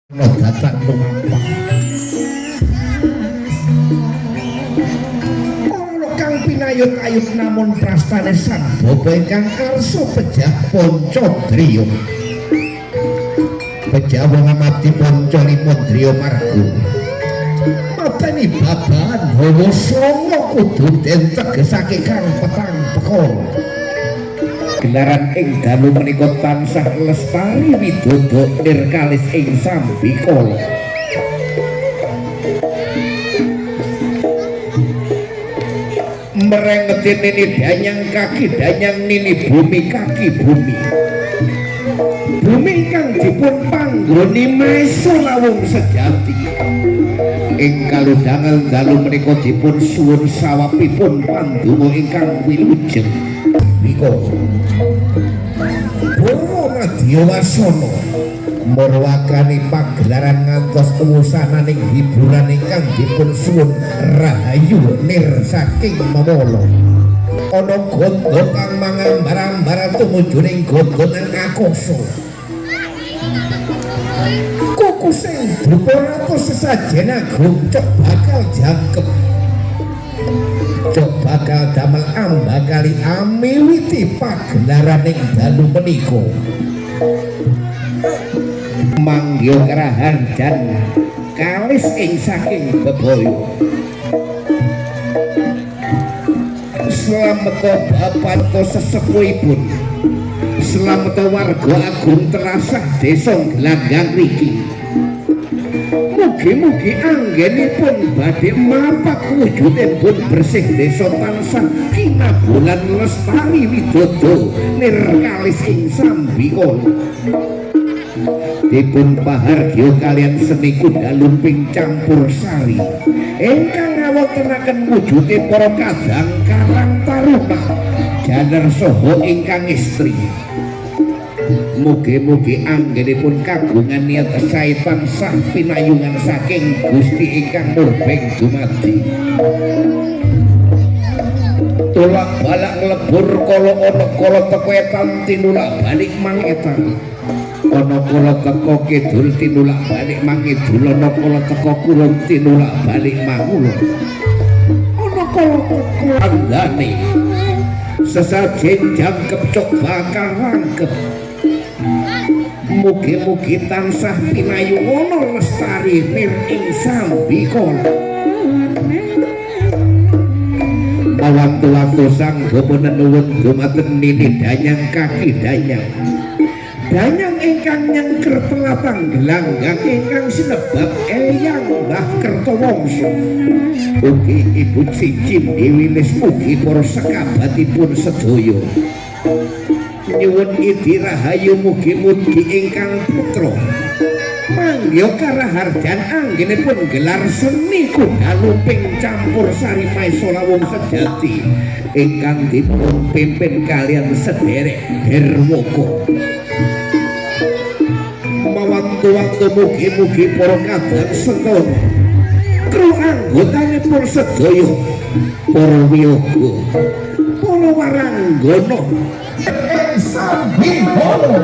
datang tumampah ana kang pinayut-ayut namun prastane Sambaba ingkang karsa pejah Pancadriya pejah wong amati Pancalipun Driya Marga mateni babahan hawa sanga kudu den tegesake kang petang pekara gelaran ing dalu menika tansah lestari widodo nirkalis ing sambikala merengeti nini danyang kaki danyang nini bumi kaki bumi bumi kang dipun panggoni maesa lawung sejati ing kaludhangan dalu menika dipun suwun sawapipun pandonga ingkang wilujeng nika Para Madya Wasana marwakani pagelaran ngantos uwusananing hiburan ingkang dipun suwun rahayu nir saking memala ana ganda kang mangambar-ambar tumujuning gondonan akasa kuku sing drupa sesajen agung cok bakal jangkep cok bakal damel ambakali amiwiti pagelaran ing dalu menika mangya karaharjan kalis ing saking bebaya slameto bapak sesepuhipun slameto warga agung terasah desa Glanggang niki mugi-mugi anggenipun badhe mapak wujudipun bersih desa tansah kinabulan lestari widodo nirkalis ing sambikala dipun pahargya kalian seni kuda lumping campur sari ingkang ngawontenaken wujude para kadang karang taruna jaler saha ingkang istri mugi-mugi anggenipun kagungan niat sae tansah pinayungan saking Gusti ingkang murbeng dumadi tulak balak nglebur kala ana kala teko etan tinulak balik mangetan ana kala teko kidul tinulak balik mangidul ana kala teko kulon tinulak balik mangulon ana kala teko andane sesajen jangkep cok bakal rangkep mugi-mugi tansah pinayungan lestari nir ing sambikala awantu-wantu sanggapa nenuwun dumateng nini danyang kaki danyang ingkang nyengker telatang Glanggang ingkang sinebab eyang Mbah Kertawangsa ugi Ibu Cicim Dewilis ugi para sekabatipun sedaya nyuwun idi rahayu mugi-mugi ingkang putra mangya karaharjan anggenipun gelar seni kuda lumping campur sari maesa lawung sejati ingkang dipun pimpin kalian sederek Herwaka mawantu-wantu mugi-mugi para kadang sengkana kru anggotanipun sedaya para wiyaga para waranggana sambikala